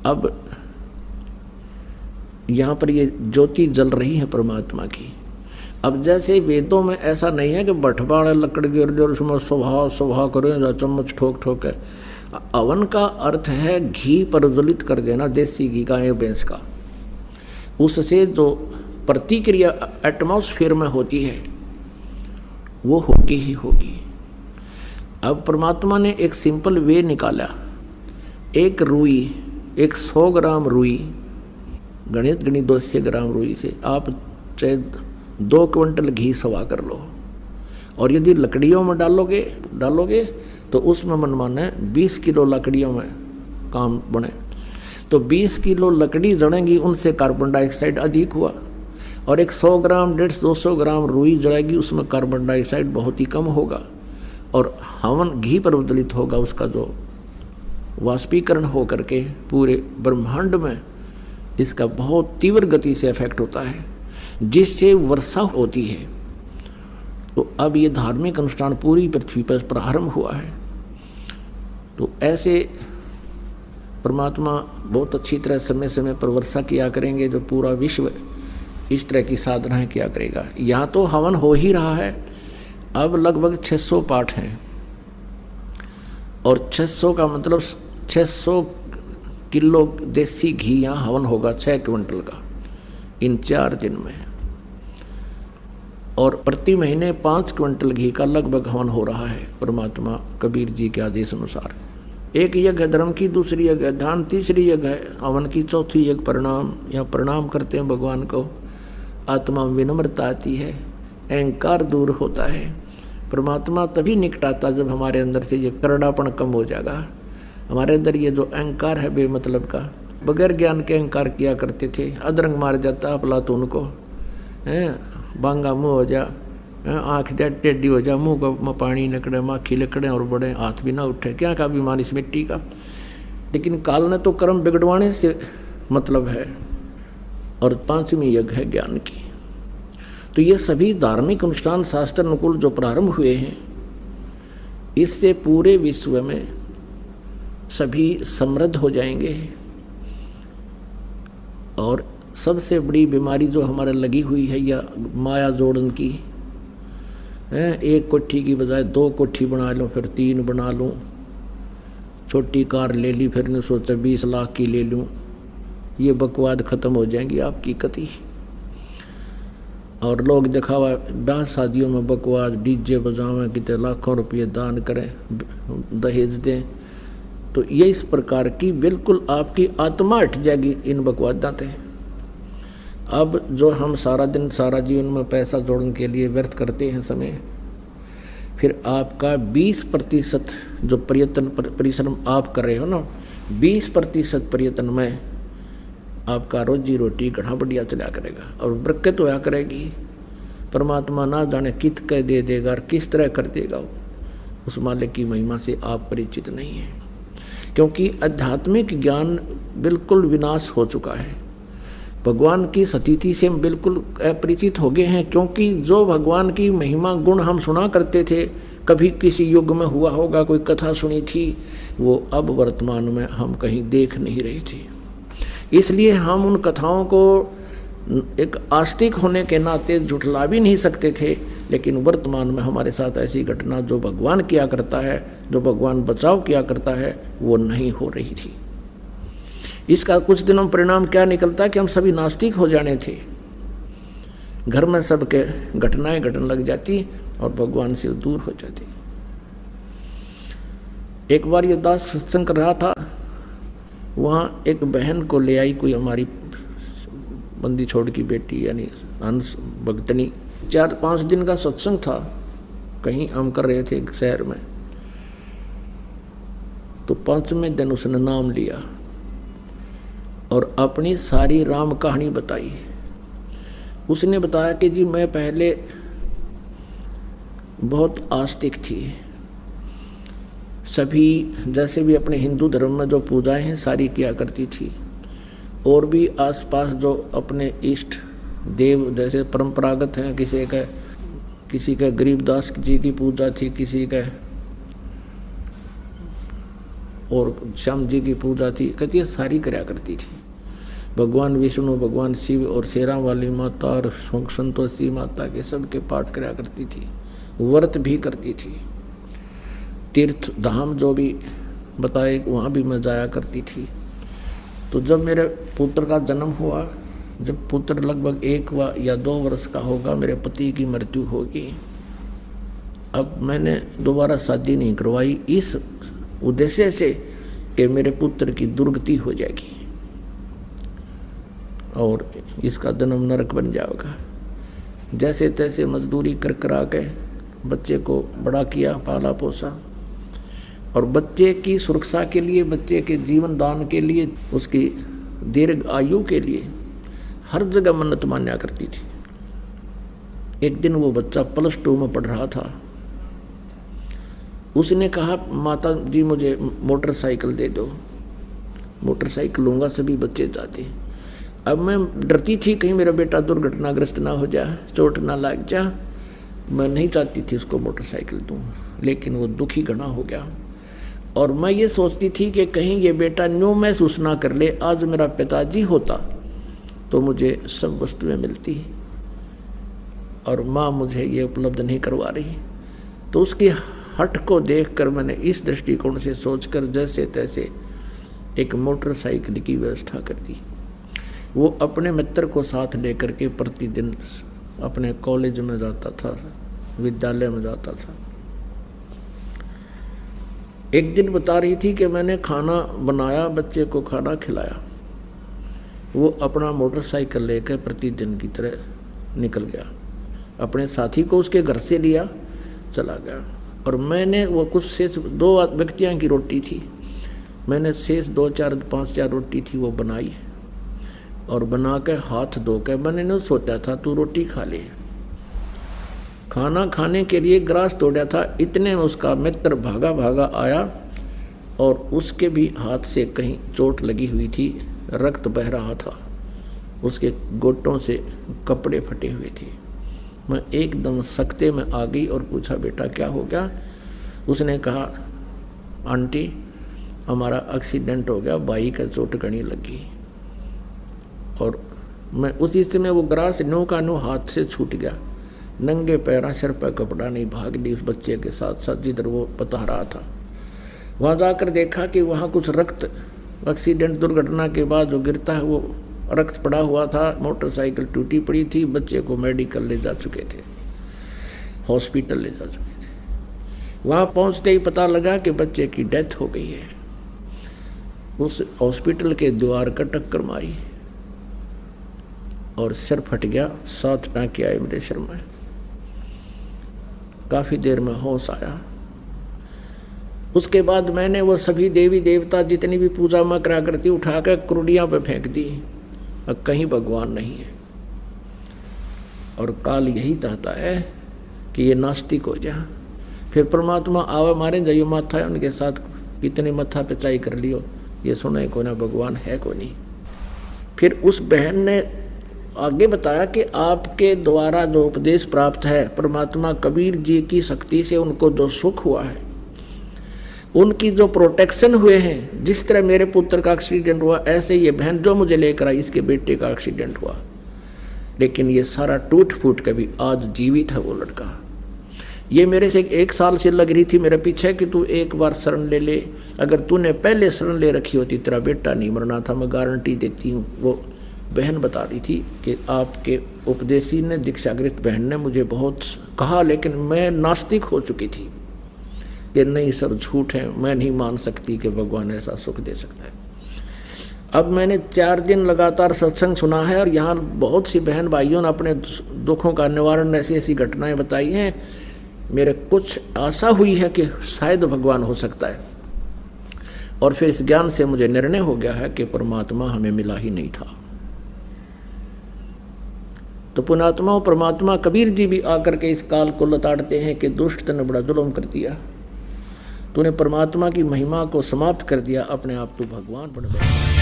अब यहाँ पर ये ज्योति जल रही है परमात्मा की। अब जैसे वेदों में ऐसा नहीं है कि बठबाड़ लकड़ गिर जो उसमें सुबह सुबह करें या चम्मच ठोक ठोक है। अवन का अर्थ है घी प्रज्वलित कर देना, देसी घी का या भैंस का। उससे जो प्रतिक्रिया एटमॉस्फेयर में होती है वो होगी ही होगी। अब परमात्मा ने एक सिंपल वे निकाला। एक रुई, एक 100 ग्राम रुई, गणित 200 ग्राम रुई से आप चाहे 2 क्विंटल घी सवा कर लो, और यदि लकड़ियों में डालोगे तो उसमें मनमाना है 20 किलो लकड़ियों में काम बने। तो 20 किलो लकड़ी जड़ेंगी, उनसे कार्बन डाइऑक्साइड अधिक हुआ। और एक 100 ग्राम 150-200 ग्राम रुई जड़ेगी, उसमें कार्बन डाइऑक्साइड बहुत ही कम होगा। और हवन घी प्रज्वलित होगा, उसका जो वाष्पीकरण हो करके पूरे ब्रह्मांड में इसका बहुत तीव्र गति से इफेक्ट होता है, जिससे वर्षा होती है। तो अब ये धार्मिक अनुष्ठान पूरी पृथ्वी पर प्रारंभ हुआ है। तो ऐसे परमात्मा बहुत अच्छी तरह समय समय पर वर्षा किया करेंगे, जो पूरा विश्व इस तरह की साधनाएं किया करेगा। यहाँ तो हवन हो ही रहा है। अब लगभग 600 पाठ हैं, और 600 का मतलब 600 किलो देसी घी यहाँ हवन होगा, 6 क्विंटल का, इन 4 दिन में। और प्रति महीने 5 क्विंटल घी का लगभग हवन हो रहा है परमात्मा कबीर जी के आदेश अनुसार। एक यज्ञ है धर्म की, दूसरी यज्ञ है ध्यान, तीसरी यज्ञ है हवन की, चौथी यज्ञ प्रणाम। यहाँ प्रणाम करते हैं भगवान को, आत्मा में विनम्रता आती है, अहंकार दूर होता है। परमात्मा तभी निकट आता जब हमारे अंदर से ये करड़ापन कम हो जाएगा। हमारे अंदर ये जो अहंकार है बेमतलब का, बगैर ज्ञान के अहंकार किया करते थे। अदरंग मार जाता प्लातून को, बांगा मुँह हो जा, आँख टेढ़ी हो जा, मुँह को पानी निकले, माखी निकले और बड़े हाथ भी ना उठे, क्या का अभिमान इस मिट्टी का। लेकिन काल ने तो कर्म बिगड़वाने से मतलब है। और 5वीं यज्ञ है ज्ञान की। तो ये सभी धार्मिक अनुष्ठान शास्त्र अनुकूल जो प्रारंभ हुए हैं, इससे पूरे विश्व में सभी समृद्ध हो जाएंगे। और सबसे बड़ी बीमारी जो हमारे लगी हुई है या माया जोड़न की है, एक कोठी की बजाय 2 कोठी बना लूँ, फिर 3 बना लूँ, छोटी कार ले ली, फिर ने सोचा 20 लाख की ले लूँ, ये बकवाद खत्म हो जाएंगी आपकी कति। और लोग दिखावा ब्याह शादियों में बकवाद, डीजे बजावें, कितने लाखों रुपये दान करें, दहेज दें। तो ये इस प्रकार की बिल्कुल आपकी आत्मा हट जाएगी इन बकवादां से। अब जो हम सारा दिन सारा जीवन में पैसा जोड़ने के लिए व्यर्थ करते हैं समय, फिर आपका 20% जो प्रयत्न परिश्रम आप कर रहे हो ना, 20% प्रयत्न में आपका रोजी रोटी घना बढ़िया चला करेगा और बरकत होया करेगी। परमात्मा ना जाने कित कह दे देगा और किस तरह कर देगा, उस मालिक की महिमा से आप परिचित नहीं हैं। क्योंकि आध्यात्मिक ज्ञान बिल्कुल विनाश हो चुका है, भगवान की स्थिति से हम बिल्कुल अपरिचित हो गए हैं। क्योंकि जो भगवान की महिमा गुण हम सुना करते थे, कभी किसी युग में हुआ होगा, कोई कथा सुनी थी, वो अब वर्तमान में हम कहीं देख नहीं रहे थे। इसलिए हम उन कथाओं को एक आस्तिक होने के नाते झुठला भी नहीं सकते थे। लेकिन वर्तमान में हमारे साथ ऐसी घटना जो भगवान किया करता है, जो भगवान बचाव किया करता है, वो नहीं हो रही थी। इसका कुछ दिनों परिणाम क्या निकलता कि हम सभी नास्तिक हो जाने थे, घर में सबके घटनाएं घटने लग जाती और भगवान से दूर हो जाती। एक बार ये दास सत्संग कर रहा था, वहाँ एक बहन को ले आई कोई हमारी बंदी छोड़ की बेटी, यानी हंस भगतनी। 4-5 दिन का सत्संग था, कहीं हम कर रहे थे शहर में। तो 5वें दिन उसने नाम लिया और अपनी सारी राम कहानी बताई। उसने बताया कि जी मैं पहले बहुत आस्तिक थी, सभी जैसे भी अपने हिंदू धर्म में जो पूजाएं हैं सारी किया करती थी, और भी आसपास जो अपने इष्ट देव जैसे परंपरागत हैं, किसी का गरीबदास जी की पूजा थी, किसी का और श्याम जी की पूजा थी, कहती है सारी कराया करती थी। भगवान विष्णु, भगवान शिव और शेरा वाली माता और संतोषी माता के सबके पाठ कराया करती थी, व्रत भी करती थी। तीर्थ धाम जो भी बताए वहाँ भी मैं जाया करती थी। तो जब मेरे पुत्र का जन्म हुआ, जब पुत्र लगभग 1 या 2 वर्ष का होगा, मेरे पति की मृत्यु होगी। अब मैंने दोबारा शादी नहीं करवाई इस उद्देश्य से कि मेरे पुत्र की दुर्गति हो जाएगी और इसका जन्म नरक बन जाएगा। जैसे तैसे मजदूरी कर करा के बच्चे को बड़ा किया, पाला पोसा, और बच्चे की सुरक्षा के लिए, बच्चे के जीवन दान के लिए, उसकी दीर्घ आयु के लिए हर जगह मन्नत मान्या करती थी। एक दिन वो बच्चा +2 में पढ़ रहा था। उसने कहा माता जी मुझे मोटरसाइकिल दे दो। मोटरसाइकिल लूँगा, सभी बच्चे जाते। अब मैं डरती थी कहीं मेरा बेटा दुर्घटनाग्रस्त ना हो जाए, चोट ना लग जा। मैं नहीं चाहती थी उसको मोटरसाइकिल दूँ, लेकिन वो दुखी घना हो गया। और मैं ये सोचती थी कि कहीं ये बेटा न्यू महसूस ना कर ले, आज मेरा पिताजी होता तो मुझे सब वस्तुएं मिलती और माँ मुझे ये उपलब्ध नहीं करवा रही। तो उसकी हट को देखकर मैंने इस दृष्टिकोण से सोचकर जैसे तैसे एक मोटरसाइकिल की व्यवस्था कर दी। वो अपने मित्र को साथ लेकर के प्रतिदिन अपने कॉलेज में जाता था, विद्यालय में जाता था। एक दिन बता रही थी कि मैंने खाना बनाया, बच्चे को खाना खिलाया। वो अपना मोटरसाइकिल लेकर प्रतिदिन की तरह निकल गया, अपने साथी को उसके घर से लिया, चला गया। और मैंने वो कुछ शेष 2 व्यक्तियों की रोटी थी, मैंने शेष 2-4-5 रोटी थी वो बनाई और बना के हाथ धो के मैंने नहीं सोचा था तू रोटी खा ले। खाना खाने के लिए ग्रास तोड़ा था, इतने में उसका मित्र भागा भागा आया और उसके भी हाथ से कहीं चोट लगी हुई थी, रक्त बह रहा था, उसके गोटों से कपड़े फटे हुए थे। मैं एकदम सख्ते में आ गई और पूछा बेटा क्या हो गया? उसने कहा आंटी हमारा एक्सीडेंट हो गया, बाई का चोट कहीं लगी। और मैं उसी समय वो ग्रास नो का नो हाथ से छूट गया, नंगे पैरा, सिर पर कपड़ा नहीं, भाग ली उस बच्चे के साथ साथ जिधर वो बता रहा था। वहाँ जाकर देखा कि वहाँ कुछ रक्त, एक्सीडेंट दुर्घटना के बाद जो गिरता है वो रक्त पड़ा हुआ था, मोटरसाइकिल टूटी पड़ी थी, बच्चे को मेडिकल ले जा चुके थे, हॉस्पिटल ले जा चुके थे। वहाँ पहुँचते ही पता लगा कि बच्चे की डेथ हो गई है। उस हॉस्पिटल के द्वार का टक्कर मारी और सिर फट गया, 7 टाँके आए मेरे सिर में। काफ़ी देर में होश आया। उसके बाद मैंने वो सभी देवी देवता जितनी भी पूजा में करा करती उठा कर कुर्डियाँ पे फेंक दी, अब कहीं भगवान नहीं है। और काल यही चाहता है कि ये नास्तिक हो जाए, फिर परमात्मा आवे मारे जाइए माथा है उनके साथ कितने मत्था पे चाई कर लियो, ये सुने को ना भगवान है को नहीं। फिर उस बहन ने आगे बताया कि आपके द्वारा जो उपदेश प्राप्त है परमात्मा कबीर जी की शक्ति से उनको जो सुख हुआ है, उनकी जो प्रोटेक्शन हुए हैं, जिस तरह मेरे पुत्र का एक्सीडेंट हुआ ऐसे ये बहन जो मुझे लेकर आई इसके बेटे का एक्सीडेंट हुआ, लेकिन ये सारा टूट फूट के भी आज जीवित है वो लड़का। ये मेरे से 1 साल से लग रही थी मेरे पीछे कि तू एक बार शरण ले ले, अगर तूने पहले शरण ले रखी होती तेरा बेटा नहीं मरना था, मैं गारंटी देती हूँ। वो बहन बता रही थी कि आपके उपदेशी ने, दीक्षागृत बहन ने मुझे बहुत कहा, लेकिन मैं नास्तिक हो चुकी थी कि नहीं सर झूठ है, मैं नहीं मान सकती कि भगवान ऐसा सुख दे सकता है। अब मैंने 4 दिन लगातार सत्संग सुना है और यहाँ बहुत सी बहन भाइयों ने अपने दुखों का निवारण ऐसी ऐसी घटनाएं बताई हैं। मेरे कुछ आशा हुई है कि शायद भगवान हो सकता है, और फिर इस ज्ञान से मुझे निर्णय हो गया है कि परमात्मा हमें मिला ही नहीं था। तो पुणात्मा परमात्मा कबीर जी भी आकर के इस काल को लताड़ते हैं कि दुष्ट तने बड़ा जुल्म कर दिया, तूने परमात्मा की महिमा को समाप्त कर दिया, अपने आप तू भगवान बन गया।